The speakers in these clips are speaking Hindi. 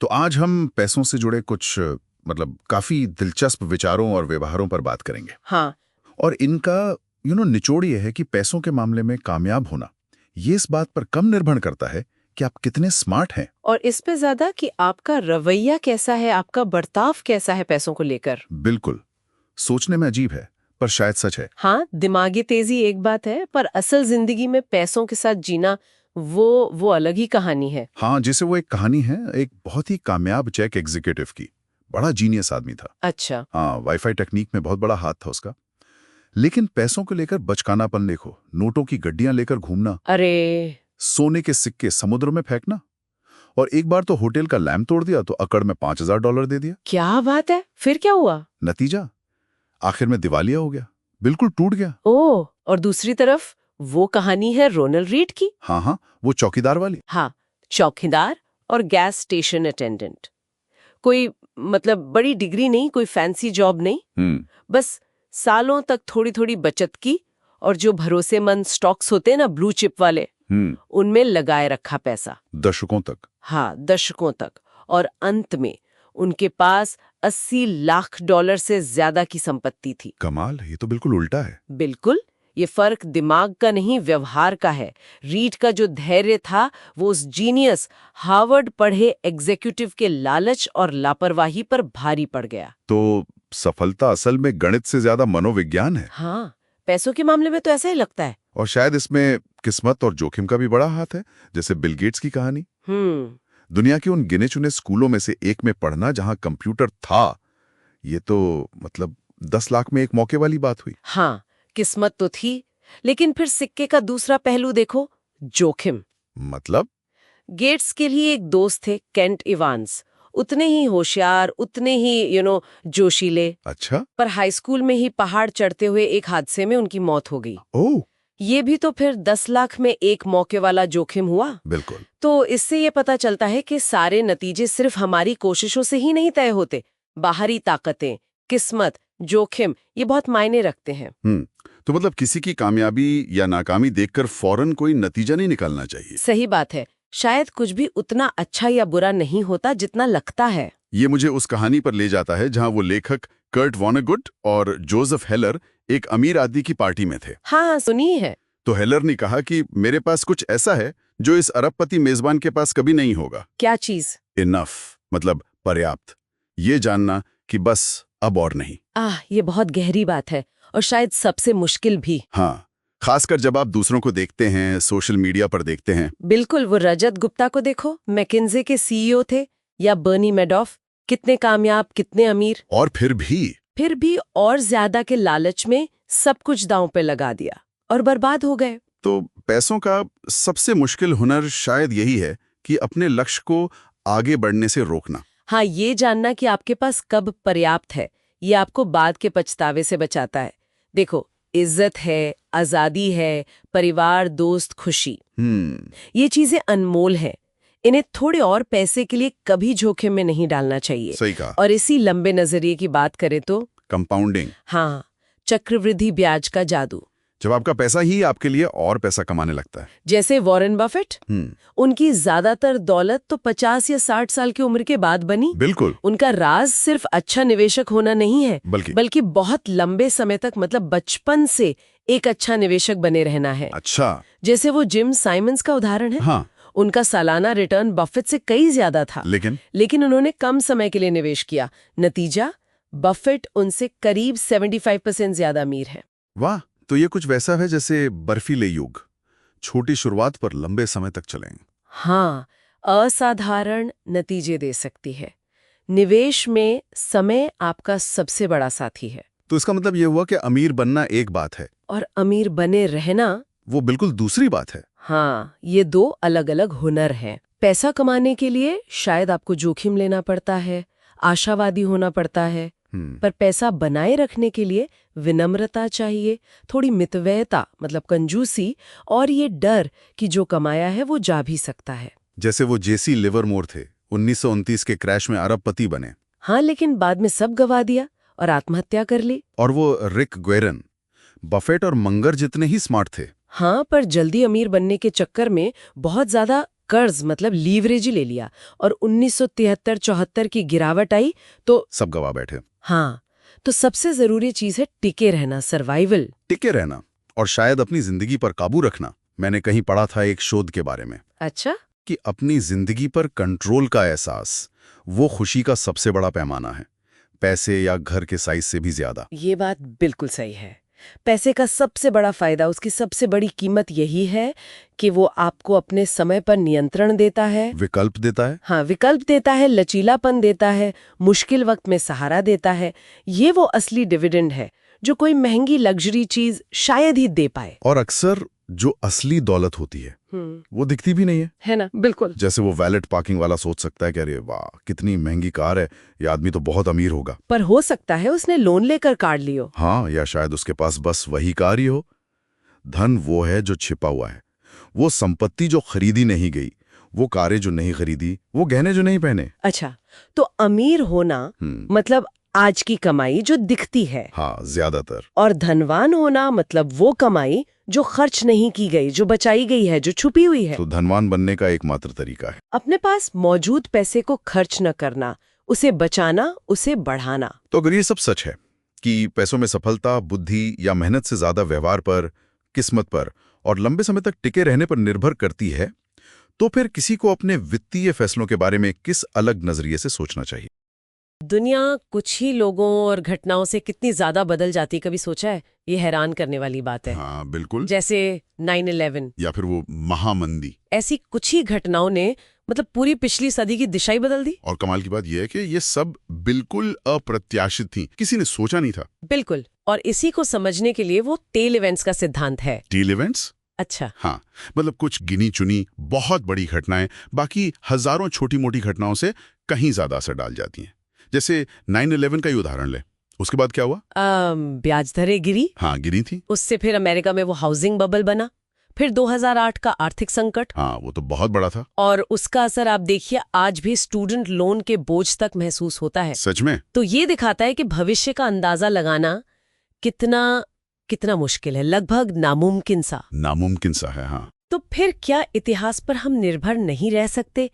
तो आज हम पैसों से जुड़े कुछ काफी दिलचस्प विचारों और व्यवहारों पर बात करेंगे। हाँ। और इनका निचोड़ ये है कि पैसों के मामले में कामयाब होना ये इस बात पर कम निर्भर करता है कि आप कितने स्मार्ट हैं, और इस पे ज्यादा कि आपका रवैया कैसा है, आपका बर्ताव कैसा है पैसों को लेकर। बिल्कुल। सोचने में अजीब है पर शायद सच है। हाँ, दिमागी तेजी एक बात है, पर असल जिंदगी में पैसों के साथ जीना वो अलग ही कहानी है। हाँ, जैसे वो एक कहानी है एक बहुत ही कामयाब चेक एग्जीक्यूटिव की। बड़ा जीनियस आदमी था। अच्छा। हाँ, वाईफाई टेक्निक में बहुत बड़ा हाथ था उसका। लेकिन पैसों को लेकर बचकानापन देखो, नोटों की गड्डियां लेकर घूमना, अरे। सोने के सिक्के समुद्र में फेंकना, और एक बार तो होटल का लैंप तोड़ दिया तो अकड़ में $5000 दे दिया। क्या बात है, फिर क्या हुआ? नतीजा आखिर में दिवालिया हो गया, बिल्कुल टूट गया। ओह, और दूसरी तरफ वो कहानी है रोनाल्ड रीड की। हाँ हाँ, वो चौकीदार वाली। हाँ, चौकीदार और गैस स्टेशन अटेंडेंट। कोई बड़ी डिग्री नहीं, कोई फैंसी जॉब नहीं, बस सालों तक थोड़ी थोड़ी बचत की और जो भरोसेमंद स्टॉक्स होते हैं ना, ब्लू चिप वाले, उनमें लगाए रखा पैसा दशकों तक। हाँ, दशकों तक। और अंत में उनके पास $80 लाख से ज्यादा की संपत्ति थी। कमाल, ये तो बिल्कुल उल्टा है। बिल्कुल। ये फर्क दिमाग का नहीं, व्यवहार का है। रीड का जो धैर्य था वो उस जीनियस हार्वर्ड पढ़े एग्जीक्यूटिव के लालच और लापरवाही पर भारी पड़ गया। तो सफलता असल में गणित से ज्यादा मनोविज्ञान है। हाँ, पैसों के मामले में तो ऐसा ही लगता है। और शायद इसमें किस्मत और जोखिम का भी बड़ा हाथ है, जैसे बिल गेट्स की कहानी। दुनिया के उन गिने चुने स्कूलों में से एक में पढ़ना जहां कंप्यूटर था, ये तो 10 लाख में एक मौके वाली बात हुई। हाँ, किस्मत तो थी, लेकिन फिर सिक्के का दूसरा पहलू देखो, जोखिम। गेट्स के लिए एक दोस्त थे, केंट इवांस, उतने ही होशियार, उतने ही जोशीले। अच्छा। पर हाई स्कूल में ही पहाड़ चढ़ते हुए एक हादसे में उनकी मौत हो गई। ओह। ये भी तो फिर 10 लाख में एक मौके वाला जोखिम हुआ। बिल्कुल। तो इससे ये पता चलता है कि सारे नतीजे सिर्फ हमारी कोशिशों से ही नहीं तय होते। बाहरी ताकतें, किस्मत, जोखिम, ये बहुत मायने रखते हैं। तो किसी की कामयाबी या नाकामी देखकर फौरन कोई नतीजा नहीं निकालना चाहिए। सही बात है। शायद कुछ भी उतना अच्छा या बुरा नहीं होता जितना लगता है। ये मुझे उस कहानी पर ले जाता है जहां वो लेखक कर्ट वॉनेगुट और जोसेफ हेलर एक अमीर आदमी की पार्टी में थे। हाँ, सुनी है। तो हेलर ने कहा कि मेरे पास कुछ ऐसा है जो इस अरबपति मेजबान के पास कभी नहीं होगा। क्या चीज? इनफ, पर्याप्त। ये जानना कि बस अब और नहीं। ये बहुत गहरी बात है और शायद सबसे मुश्किल भी। हाँ, खासकर जब आप दूसरों को देखते हैं, सोशल मीडिया पर देखते हैं। बिल्कुल। वो रजत गुप्ता को देखो, मैकिन्जे के सीईओ थे, या बर्नी मैडॉफ, कितने कामयाब, कितने अमीर, और फिर भी और ज्यादा के लालच में सब कुछ दांव पे लगा दिया और बर्बाद हो गए। तो पैसों का सबसे मुश्किल हुनर शायद यही है कि अपने लक्ष्य को आगे बढ़ने से रोकना। हाँ, ये जानना कि आपके पास कब पर्याप्त है, ये आपको बाद के पछतावे से बचाता है। देखो, इज्जत है, आजादी है, परिवार, दोस्त, खुशी, ये चीजें अनमोल हैं। इन्हें थोड़े और पैसे के लिए कभी जोखिम में नहीं डालना चाहिए। सही कहा। और इसी लंबे नजरिए की बात करें तो कंपाउंडिंग। हाँ, चक्रवृद्धि ब्याज का जादू। जब आपका पैसा ही आपके लिए और पैसा कमाने लगता है। जैसे वॉरेन बफेट, उनकी ज्यादातर दौलत तो 50 या 60 साल की उम्र के बाद बनी। बिल्कुल। उनका राज सिर्फ अच्छा निवेशक होना नहीं है, बल्कि बहुत लंबे समय तक, बचपन से एक अच्छा निवेशक बने रहना है। अच्छा। जैसे वो जिम साइमंस का उदाहरण है। हाँ। उनका सालाना रिटर्न बफेट से कई ज्यादा था, लेकिन उन्होंने कम समय के लिए निवेश किया। नतीजा, बफेट उनसे करीब 75% ज्यादा अमीर है। वाह, तो ये कुछ वैसा है जैसे बर्फीले युग, छोटी शुरुआत पर लंबे समय तक चलेंगे। हाँ, असाधारण नतीजे दे सकती है। निवेश में समय आपका सबसे बड़ा साथी है। तो इसका मतलब ये हुआ कि अमीर बनना एक बात है और अमीर बने रहना वो बिल्कुल दूसरी बात है। हाँ, ये दो अलग अलग हुनर हैं। पैसा कमाने के लिए शायद आपको जोखिम लेना पड़ता है, आशावादी होना पड़ता है, पर पैसा बनाए रखने के लिए विनम्रता चाहिए, थोड़ी मितव्ययता, कंजूसी, और ये डर कि जो कमाया है वो जा भी सकता है। जैसे वो जेसी लिवरमोर थे, 1929 के क्रैश में अरबपति बने। हाँ, लेकिन बाद में सब गवा दिया और आत्महत्या कर ली। और वो रिक ग्वेरन, बफेट और मंगर जितने ही स्मार्ट थे। हाँ, पर जल्दी अमीर बनने के चक्कर में बहुत ज्यादा कर्ज मतलब लीवरेज ही ले लिया और 1973-74 की गिरावट आई तो सब गवा बैठे। हाँ, तो सबसे जरूरी चीज है टिके रहना, सर्वाइवल। टिके रहना और शायद अपनी जिंदगी पर काबू रखना। मैंने कहीं पढ़ा था एक शोध के बारे में। अच्छा? कि अपनी जिंदगी पर कंट्रोल का एहसास वो खुशी का सबसे बड़ा पैमाना है, पैसे या घर के साइज से भी ज्यादा। ये बात बिल्कुल सही है। पैसे का सबसे बड़ा फायदा, उसकी सबसे बड़ी कीमत यही है कि वो आपको अपने समय पर नियंत्रण देता है, विकल्प देता है। हाँ, विकल्प देता है, लचीलापन देता है, मुश्किल वक्त में सहारा देता है। ये वो असली डिविडेंड है जो कोई महंगी लग्जरी चीज शायद ही दे पाए। और अक्सर जो असली दौलत होती है वो दिखती भी नहीं है ना? बिल्कुल। जैसे वो वैलेट पार्किंग वाला सोच सकता है कि अरे वाह कितनी महंगी कार है, ये आदमी तो बहुत अमीर होगा। पर हो सकता है उसने लोन लेकर कार लियो। हाँ, या शायद उसके पास बस वही कार ही हो। धन वो है जो छिपा हुआ है, वो संपत्ति जो खरीदी नहीं गई, वो कारें जो नहीं खरीदी, वो गहने जो नहीं पहने। अच्छा, तो अमीर होना मतलब आज की कमाई जो दिखती है। हाँ, ज्यादातर। और धनवान होना मतलब वो कमाई जो खर्च नहीं की गई, जो बचाई गई है, जो छुपी हुई है। तो धनवान बनने का एकमात्र तरीका है अपने पास मौजूद पैसे को खर्च न करना, उसे बचाना, उसे बढ़ाना। तो अगर ये सब सच है कि पैसों में सफलता बुद्धि या मेहनत से ज्यादा व्यवहार पर, किस्मत पर और लंबे समय तक टिके रहने पर निर्भर करती है, तो फिर किसी को अपने वित्तीय फैसलों के बारे में किस अलग नजरिए से सोचना चाहिए? दुनिया कुछ ही लोगों और घटनाओं से कितनी ज्यादा बदल जाती, कभी सोचा है? ये हैरान करने वाली बात है। हाँ, बिल्कुल। जैसे 9/11 या फिर वो महामंदी। ऐसी कुछ ही घटनाओं ने मतलब पूरी पिछली सदी की दिशा ही बदल दी। और कमाल की बात यह है कि ये सब बिल्कुल अप्रत्याशित थी, किसी ने सोचा नहीं था। बिल्कुल। और इसी को समझने के लिए वो टेल इवेंट्स का सिद्धांत है। Tell events? अच्छा। हाँ, मतलब कुछ गिनी चुनी बहुत बड़ी घटनाएं बाकी हजारों छोटी मोटी घटनाओं से कहीं ज्यादा असर डाल जाती हैं। जैसे 9/11 का ही उदाहरण ले, उसके बाद क्या हुआ? ब्याज दरें गिरी। हाँ, गिरी थी। उससे फिर अमेरिका में वो हाउसिंग बबल बना, फिर 2008 का आर्थिक संकट। हाँ, वो तो बहुत बड़ा था। और उसका असर आप देखिए आज भी स्टूडेंट लोन के बोझ तक महसूस होता है। सच में? तो ये दिखाता है कि भविष्य का अंदाजा लगाना कितना मुश्किल है, लगभग नामुमकिन सा है। हाँ, तो फिर क्या इतिहास पर हम निर्भर नहीं रह सकते?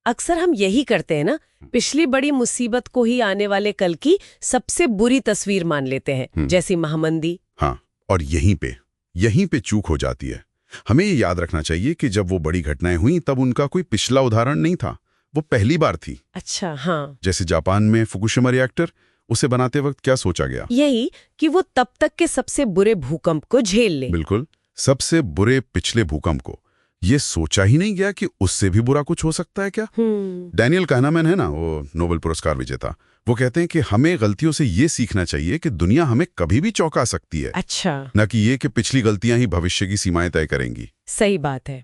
अक्सर हम यही करते हैं ना, पिछली बड़ी मुसीबत को ही आने वाले कल की सबसे बुरी तस्वीर मान लेते हैं, जैसी महामंदी। हाँ, और यहीं पे चूक हो जाती है। हमें ये याद रखना चाहिए कि जब वो बड़ी घटनाएं हुई तब उनका कोई पिछला उदाहरण नहीं था, वो पहली बार थी। अच्छा, हाँ। जैसे जापान में फुकुशिमा रिएक्टर, उसे बनाते वक्त क्या सोचा गया? यही कि वो तब तक के सबसे बुरे भूकंप को झेल ले। बिल्कुल, सबसे बुरे पिछले भूकंप को। ये सोचा ही नहीं गया कि उससे भी बुरा कुछ हो सकता है क्या? डैनियल kahneman है ना, वो नोबेल पुरस्कार विजेता, वो कहते हैं कि हमें गलतियों से ये सीखना चाहिए कि दुनिया हमें कभी भी चौंका सकती है। अच्छा। न कि ये कि पिछली गलतियां ही भविष्य की सीमाएं तय करेंगी। सही बात है।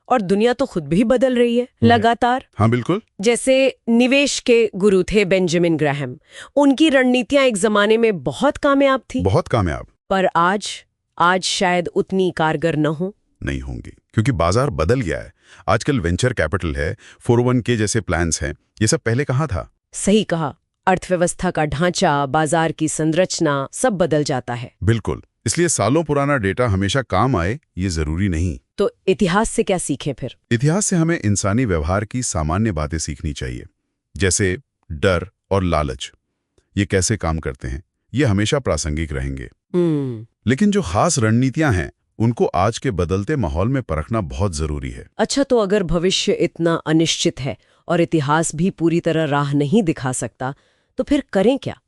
और दुनिया तो खुद भी बदल रही है लगातार। हाँ, बिल्कुल। जैसे निवेश के गुरु थे बेंजामिन ग्राहम, उनकी रणनीतियां एक जमाने में बहुत कामयाब थी। बहुत कामयाब। पर आज शायद उतनी कारगर न हो। नहीं होंगी, क्योंकि बाजार बदल गया है। आजकल वेंचर कैपिटल है, 401k जैसे प्लान्स हैं, ये सब पहले कहाँ था? सही कहा। अर्थव्यवस्था का ढांचा, बाजार की संरचना सब बदल जाता है। बिल्कुल। इसलिए सालों पुराना डेटा हमेशा काम आए ये जरूरी नहीं। तो इतिहास से क्या सीखें फिर? इतिहास से हमें इंसानी व्यवहार की सामान्य बातें सीखनी चाहिए, जैसे डर और लालच, ये कैसे काम करते हैं, ये हमेशा प्रासंगिक रहेंगे। लेकिन जो खास रणनीतियां हैं उनको आज के बदलते माहौल में परखना बहुत जरूरी है। अच्छा, तो अगर भविष्य इतना अनिश्चित है और इतिहास भी पूरी तरह राह नहीं दिखा सकता, तो फिर करें क्या?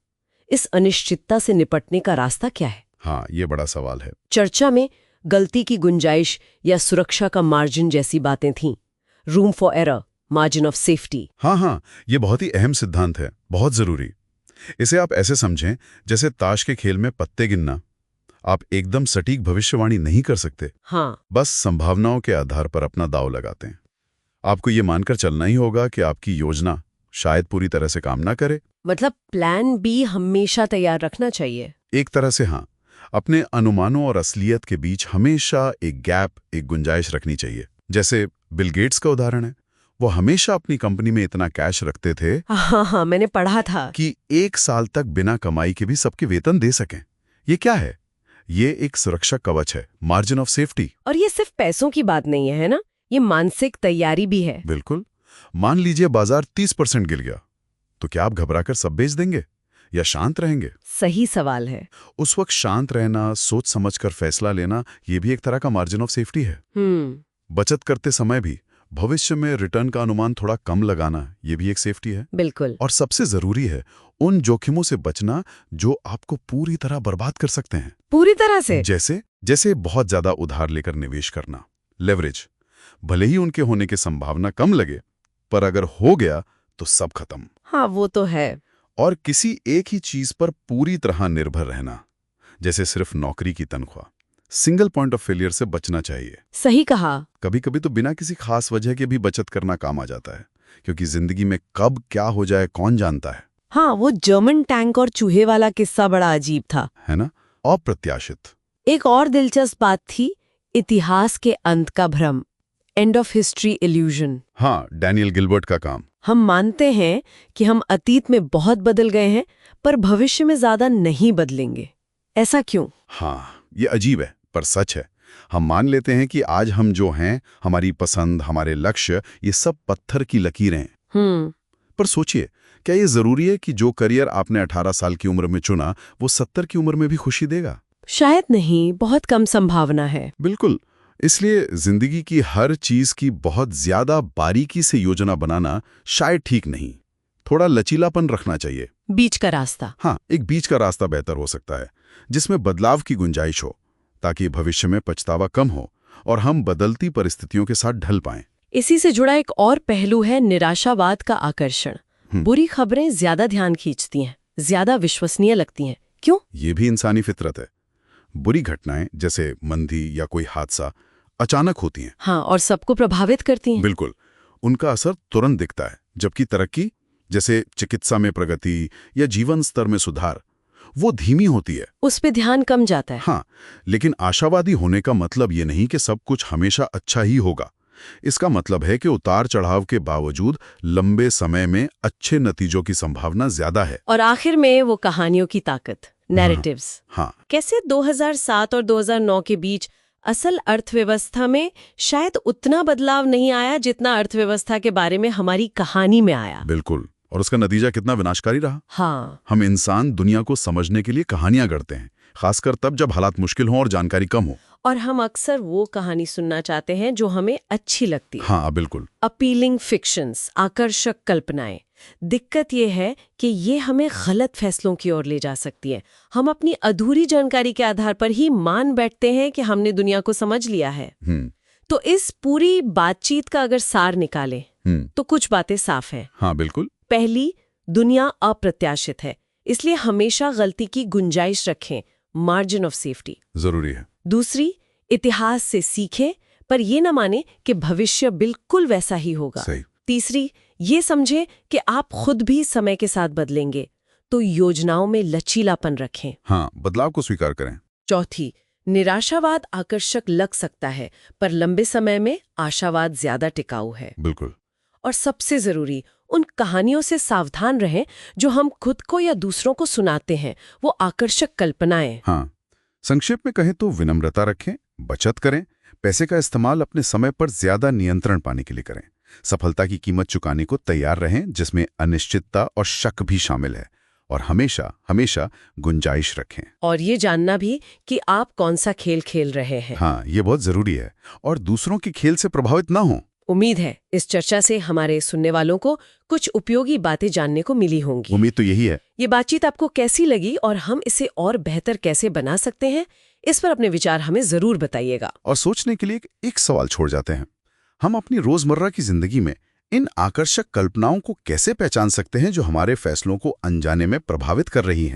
इस अनिश्चितता से निपटने का रास्ता क्या है? हाँ, ये बड़ा सवाल है। चर्चा में गलती की गुंजाइश या सुरक्षा का मार्जिन जैसी बातें थीं। Room for error, margin of safety. हाँ, ये बहुत ही अहम सिद्धांत है, बहुत जरूरी। इसे आप ऐसे समझें जैसे ताश के खेल में पत्ते गिनना। आप एकदम सटीक भविष्यवाणी नहीं कर सकते। हाँ। बस संभावनाओं के आधार पर अपना दांव लगाते हैं। आपको ये मानकर चलना ही होगा कि आपकी योजना शायद पूरी तरह से काम ना करे। मतलब प्लान बी हमेशा तैयार रखना चाहिए। एक तरह से हाँ, अपने अनुमानों और असलियत के बीच हमेशा एक गैप, एक गुंजाइश रखनी चाहिए। जैसे बिल गेट्स का उदाहरण है, वो हमेशा अपनी कंपनी में इतना कैश रखते थे हाँ, मैंने पढ़ा था कि 1 साल तक बिना कमाई के भी सबके वेतन दे सकें। ये क्या है? ये एक सुरक्षा कवच है, मार्जिन ऑफ सेफ्टी। और ये सिर्फ पैसों की बात नहीं है ना, ये मानसिक तैयारी भी है। बिल्कुल। मान लीजिए बाजार 30% गिर गया, तो क्या आप घबराकर सब बेच देंगे या शांत रहेंगे? सही सवाल है। उस वक्त शांत रहना, सोच समझकर फैसला लेना, ये भी एक तरह का मार्जिन ऑफ सेफ्टी है। बचत करते समय भी भविष्य में रिटर्न का अनुमान थोड़ा कम लगाना, ये भी एक सेफ्टी है। बिल्कुल। और सबसे जरूरी है उन जोखिमों से बचना जो आपको पूरी तरह बर्बाद कर सकते हैं। पूरी तरह से? जैसे बहुत ज्यादा उधार लेकर निवेश करना, लेवरेज। भले ही उनके होने की संभावना कम लगे, पर अगर हो गया तो सब खत्म। हाँ, वो तो है। और किसी एक ही चीज पर पूरी तरह निर्भर रहना, जैसे सिर्फ नौकरी की तनख्वाह। सिंगल पॉइंट ऑफ फेलियर से बचना चाहिए। सही कहा। कभी कभी तो बिना किसी खास वजह के भी बचत करना काम आ जाता है, क्योंकि जिंदगी में कब क्या हो जाए कौन जानता है। हाँ, वो जर्मन टैंक और चूहे वाला किस्सा बड़ा अजीब था, है ना? अप्रत्याशित। एक और दिलचस्प बात थी इतिहास के अंत का भ्रम, एंड ऑफ हिस्ट्री इल्यूजन। हाँ, डैनियल गिलबर्ट का काम। हम मानते हैं कि हम अतीत में बहुत बदल गए हैं, पर भविष्य में ज्यादा नहीं बदलेंगे। ऐसा क्यों? हाँ, ये अजीब है पर सच है। हम मान लेते हैं कि आज हम जो हैं, हमारी पसंद, हमारे लक्ष्य, ये सब पत्थर की लकीरें हैं। पर सोचिए, क्या ये जरूरी है कि जो करियर आपने 18 साल की उम्र में चुना वो 70 की उम्र में भी खुशी देगा? शायद नहीं, बहुत कम संभावना है। बिल्कुल। इसलिए जिंदगी की हर चीज की बहुत ज्यादा बारीकी से योजना बनाना शायद ठीक नहीं। थोड़ा लचीलापन रखना चाहिए। बीच का रास्ता। हाँ, एक बीच का रास्ता बेहतर हो सकता है, जिसमें बदलाव की गुंजाइश हो, ताकि भविष्य में पछतावा कम हो और हम बदलती परिस्थितियों के साथ ढल पाएं। इसी से जुड़ा एक और पहलू है निराशावाद का आकर्षण। बुरी खबरें ज्यादा ध्यान खींचती हैं, ज्यादा विश्वसनीय लगती हैं। क्यों? ये भी इंसानी फितरत है। बुरी घटनाएं जैसे मंदी या कोई हादसा अचानक होती हैं। हाँ, और सबको प्रभावित करती हैं। बिल्कुल। उनका असर तुरंत दिखता है, जबकि तरक्की, जैसे चिकित्सा में प्रगति या जीवन स्तर में सुधार, वो धीमी होती है। उस पे ध्यान कम जाता है। हाँ, लेकिन आशावादी होने का मतलब ये नहीं कि सब कुछ हमेशा अच्छा ही होगा। इसका मतलब है कि उतार चढ़ाव के बावजूद लंबे समय में अच्छे नतीजों की संभावना ज्यादा है। और आखिर में वो कहानियों की ताकत, नैरेटिव्स। हाँ। कैसे 2007 और 2009 के बीच असल अर्थव्यवस्था में शायद उतना बदलाव नहीं आया जितना अर्थव्यवस्था के बारे में हमारी कहानी में आया। बिल्कुल। और उसका नतीजा कितना विनाशकारी रहा। हाँ। हम इंसान दुनिया को समझने के लिए कहानियां गढ़ते हैं, खासकर तब जब हालात मुश्किल हों और जानकारी कम हो। और हम अक्सर वो कहानी सुनना चाहते हैं जो हमें अच्छी लगती है। हाँ, बिल्कुल। अपीलिंग फिक्शंस, आकर्षक कल्पनाएं। दिक्कत ये है कि ये हमें गलत फैसलों की ओर ले जा सकती है। हम अपनी अधूरी जानकारी के आधार पर ही मान बैठते हैं कि हमने दुनिया को समझ लिया है। तो इस पूरी बातचीत का अगर सार निकालें तो कुछ बातें साफ हैं। हाँ, बिल्कुल। पहली, दुनिया अप्रत्याशित है, इसलिए हमेशा गलती की गुंजाइश रखें, मार्जिन ऑफ सेफ्टी जरूरी है। दूसरी, इतिहास से सीखें, पर ये न माने कि भविष्य बिल्कुल वैसा ही होगा। सही। तीसरी, ये समझे कि आप खुद भी समय के साथ बदलेंगे, तो योजनाओं में लचीलापन रखें। हाँ, बदलाव को स्वीकार करें। चौथी, निराशावाद आकर्षक लग सकता है, पर लंबे समय में आशावाद ज्यादा टिकाऊ है। बिल्कुल। और सबसे जरूरी, उन कहानियों से सावधान रहें जो हम खुद को या दूसरों को सुनाते हैं। वो आकर्षक कल्पनाएं। हाँ, संक्षेप में कहें तो विनम्रता रखें, बचत करें, पैसे का इस्तेमाल अपने समय पर ज्यादा नियंत्रण पाने के लिए करें, सफलता की कीमत चुकाने को तैयार रहें जिसमें अनिश्चितता और शक भी शामिल है, और हमेशा हमेशा गुंजाइश रखें। और ये जानना भी कि आप कौन सा खेल खेल रहे हैं। हाँ, ये बहुत जरूरी है, और दूसरों के खेल से प्रभावित ना हो। उम्मीद है इस चर्चा से हमारे सुनने वालों को कुछ उपयोगी बातें जानने को मिली होंगी। उम्मीद तो यही है। ये बातचीत आपको कैसी लगी और हम इसे और बेहतर कैसे बना सकते हैं, इस पर अपने विचार हमें जरूर बताइएगा। और सोचने के लिए एक सवाल छोड़ जाते हैं, हम अपनी रोजमर्रा की जिंदगी में इन आकर्षक कल्पनाओं को कैसे पहचान सकते हैं जो हमारे फैसलों को अनजाने में प्रभावित कर रही हैं?